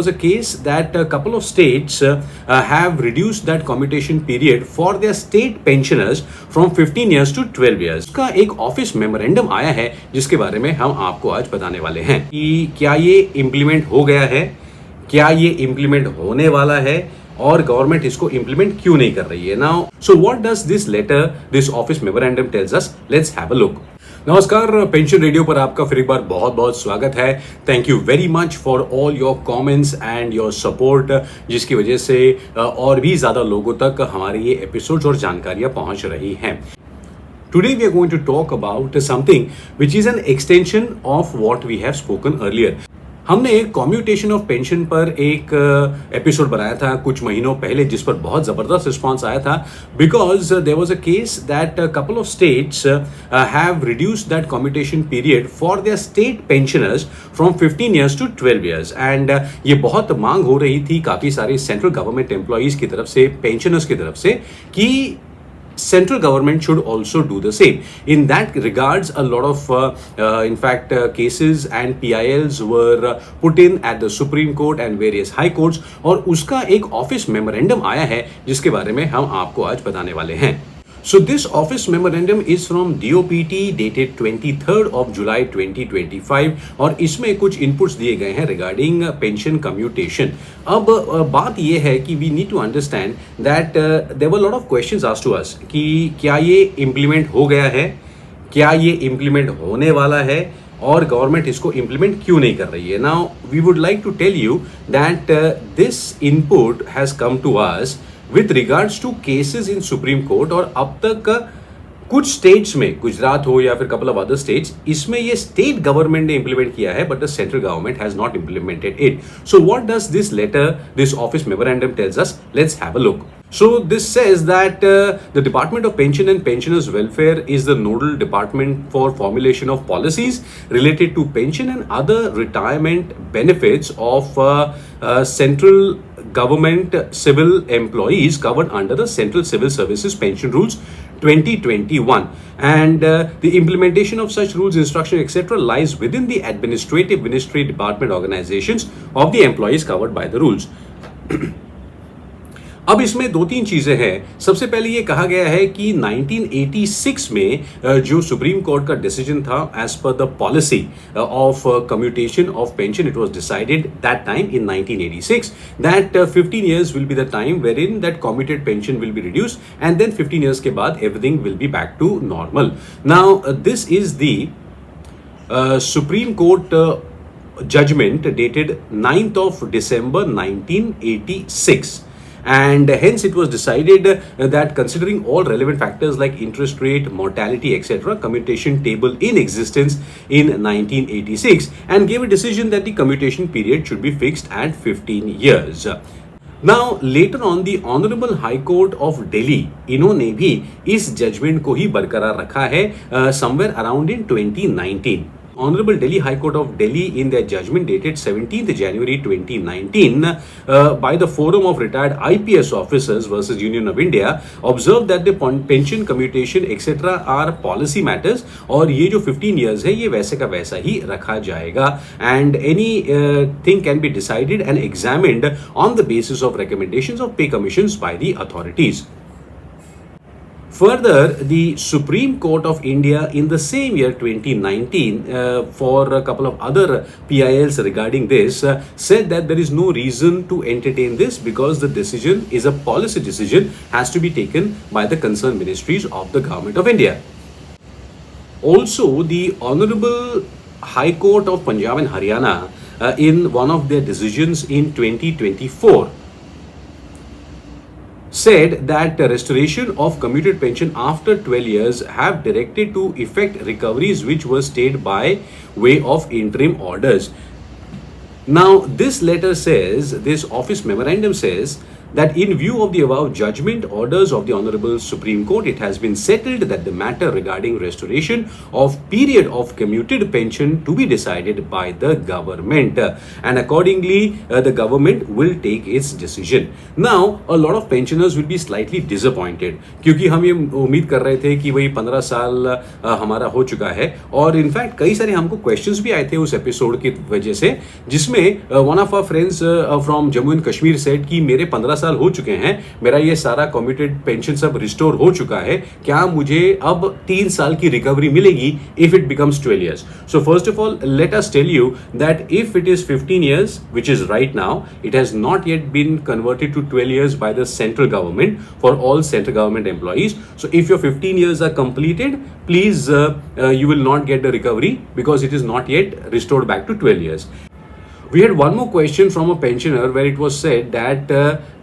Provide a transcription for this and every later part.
Was a case that a couple of states have reduced that commutation period for their state pensioners from 15 years to 12 years. का एक office memorandum आया है जिसके बारे में हम आपको आज बताने वाले हैं कि क्या ये इम्प्लीमेंट हो गया है, क्या ये इम्प्लीमेंट होने वाला है और गवर्नमेंट इसको इम्प्लीमेंट क्यों नहीं कर रही है. Now so what does this letter, this office memorandum tells us. Let's have a look. नमस्कार, पेंशन रेडियो पर आपका फिर एक बार बहुत बहुत स्वागत है. Thank you very much for all your comments and your support, जिसकी वजह से और भी ज्यादा लोगों तक हमारे ये एपिसोड्स और जानकारियां पहुंच रही हैं. Today we are going to talk about something which is an extension of what we have spoken earlier. हमने एक कॉम्यूटेशन ऑफ पेंशन पर एक एपिसोड बनाया था कुछ महीनों पहले, जिस पर बहुत जबरदस्त रिस्पांस आया था, because there was a case that couple of states have reduced that commutation period for their state pensioners from 15 years to 12 years. And ये बहुत मांग हो रही थी काफी सारे सेंट्रल गवर्नमेंट एम्प्लॉइज की तरफ से, पेंशनर्स की तरफ से, कि central government should also do the same. In that regards, a lot of cases and PILs were put in at the Supreme Court and various high courts, और उसका एक ऑफिस मेमोरेंडम आया है जिसके बारे में हम आपको आज बताने वाले हैं. So this office memorandum is from DOPT dated 23rd of July 2025 और इसमें कुछ inputs दिए गए हैं regarding pension commutation. अब बात ये है कि we need to understand that there were a lot of questions asked to us कि क्या ये implement हो गया है, क्या ये implement होने वाला है और गवर्नमेंट इसको इम्प्लीमेंट क्यों नहीं कर रही है. Now we would like to tell you that this input has come to us with regards to cases in supreme court. और अब तक कुछ स्टेट्स में, गुजरात हो या फिर कपल ऑफ अदर स्टेट्स, इसमें ये स्टेट गवर्नमेंट ने इंप्लीमेंट किया है but the central government has not implemented it. So what does this letter, this office memorandum tells us. Let's have a look. So this says that the Department of Pension and Pensioners Welfare is the nodal department for formulation of policies related to pension and other retirement benefits of central government civil employees covered under the Central Civil Services Pension Rules 2021, and the implementation of such rules, instruction, etc. lies within the administrative ministry department organizations of the employees covered by the rules. अब इसमें दो तीन चीजें हैं. सबसे पहले ये कहा गया है कि 1986 में जो सुप्रीम कोर्ट का डिसीजन था, as per the policy of commutation of pension, it was decided that time in 1986 that 15 years will be the time where in that commuted pension will be reduced and then 15 years के बाद everything will be back to normal. Now this is the supreme court judgment dated 9th of December 1986. And hence it was decided that considering all relevant factors like interest rate, mortality, etc., commutation table in existence in 1986, and gave a decision that the commutation period should be fixed at 15 years. Now later on the Honorable High Court of Delhi, इन्होंने भी इस judgment को ही बरकरार रखा है somewhere around in 2019. Honorable Delhi High Court of Delhi, in their judgment dated 17th January 2019, by the Forum of Retired IPS Officers versus Union of India, observed that the pension commutation etc. are policy matters, और ये जो 15 years है ये वैसे का वैसा ही रखा जाएगा, and any thing can be decided and examined on the basis of recommendations of pay commissions by the authorities. Further, the Supreme Court of India in the same year 2019 for a couple of other PILs regarding this said that there is no reason to entertain this because the decision is a policy decision, has to be taken by the concerned ministries of the Government of India. Also, the Honorable High Court of Punjab and Haryana in one of their decisions in 2024 said that restoration of commuted pension after 12 years have directed to effect recoveries which were stayed by way of interim orders. Now this letter says, this office memorandum says that in view of the above judgment orders of the Honorable Supreme Court, it has been settled that the matter regarding restoration of period of commuted pension to be decided by the government, and accordingly the government will take its decision. Now a lot of pensioners will be slightly disappointed क्योंकि हम ये उम्मीद कर रहे थे कि वही 15 साल हमारा हो चुका है, और इनफैक्ट कई सारे हमको क्वेश्चंस भी आए थे उस एपिसोड की वजह से, जिसमें one of our friends from Jammu and Kashmir said कि मेरे 15 साल हो चुके हैं, मेरा ये सारा कम्यूटेड पेंशन सब रिस्टोर हो चुका है, क्या मुझे अब 3 साल की रिकवरी मिलेगी if it becomes 12 years? So first of all, let us tell you that if it is 15 years, which is right now, it has not yet been converted to 12 years by the central government for all central government employees. So if your 15 years are completed, please you will not get the recovery because it is not yet restored back to 12 years. We had one more question from a pensioner where it was said that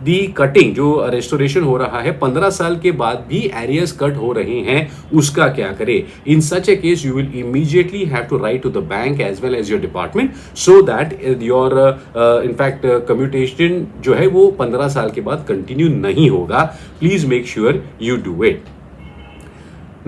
the cutting जो restoration हो रहा है 15 साल के बाद भी arrears cut हो रहे हैं, उसका क्या करे? In such a case, you will immediately have to write to the bank as well as your department so that your in fact commutation जो है वो 15 साल के बाद continue नहीं होगा. Please make sure you do it.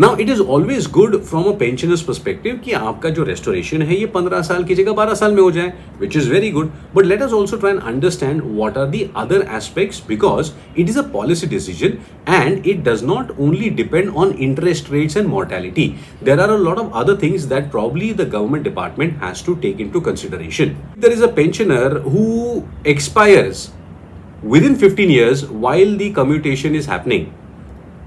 Now it is always good from a pensioner's perspective कि आपका जो restoration है ये 15 साल की जगह 12 साल में हो जाए, which is very good. But let us also try and understand what are the other aspects, because it is a policy decision and it does not only depend on interest rates and mortality. There are a lot of other things that probably the government department has to take into consideration. There is a pensioner who expires within 15 years while the commutation is happening.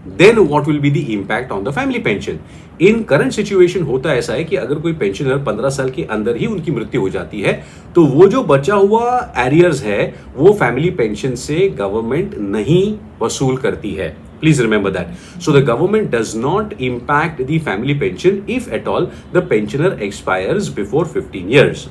Then what will be the impact on the family pension? In current situation होता ऐसा है कि अगर कोई pensioner 15 साल के अंदर ही उनकी मृत्यु हो जाती है तो वो जो बचा हुआ एरियर्स है वो फैमिली पेंशन से गवर्नमेंट नहीं वसूल करती है. Please remember that. So the government does not impact the family pension if at all the pensioner expires before 15 years.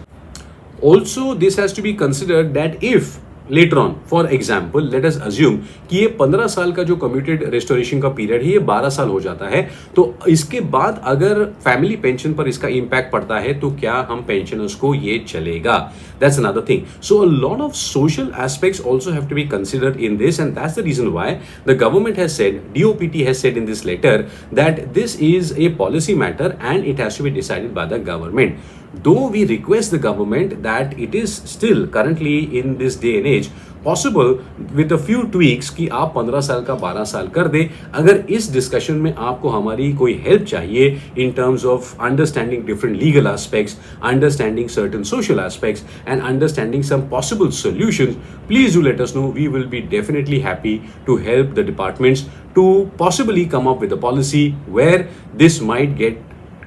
Also, this has to be considered that if later on, for example, let us assume कि ये 15 साल का जो commuted restoration का period है ये 12 साल हो जाता है, तो इसके बाद अगर फैमिली पेंशन पर इसका इम्पैक्ट पड़ता है तो क्या हम पेंशनर्स को ये चलेगा? That's another thing. So a lot of social aspects also have to be considered in this, and that's the reason why the government has said, DOPT has said in this letter that this is a policy matter and it has to be decided by the government. Though we request the government that it is still currently in this day and age possible with a few tweaks कि आप 15 साल का 12 साल कर दे. अगर इस discussion में आपको हमारी कोई हेल्प चाहिए in terms of understanding different legal aspects, understanding certain social aspects and understanding some possible solutions, please do let us know. We will be definitely happy to help the departments to possibly come up with a policy where this might get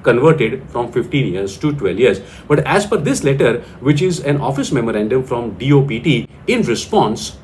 converted from 15 years to 12 years. But as per this letter, which is an office memorandum from DOPT in response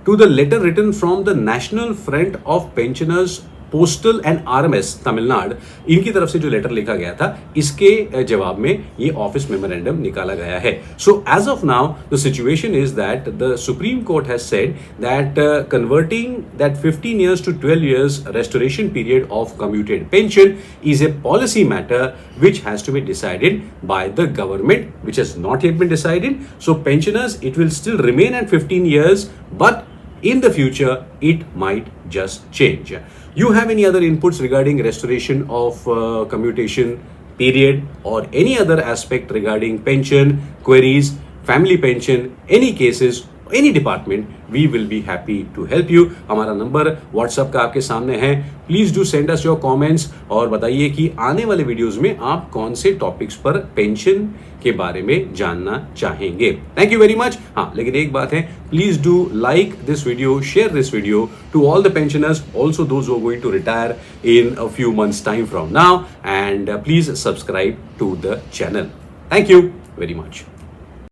to the letter written from the National Front of Pensioners postal and RMS Tamil Nadu, इनकी तरफ से जो letter लिखा गया था इसके जवाब में ये ऑफिस मेमोरेंडम निकाला गया है. So as of now the situation is that the supreme court has said that converting that 15 years to 12 years restoration period of commuted pension is a policy matter which has to be decided by the government, which has not yet been decided. So pensioners, it will still remain at 15 years, but in the future it might just change. You have any other inputs regarding restoration of commutation period or any other aspect regarding pension, queries, family pension, any cases, any department, we will be happy to help you. हमारा number WhatsApp का आपके सामने है. Please do send us your comments और बताइए कि आने वाले वीडियोस में आप कौन से टॉपिक्स पर पेंशन के बारे में जानना चाहेंगे. Thank you very much. हाँ, लेकिन एक बात है, please do like this video, share this video to all the pensioners, also those who are going to retire in a few months time from now, and please subscribe to the channel. Thank you very much.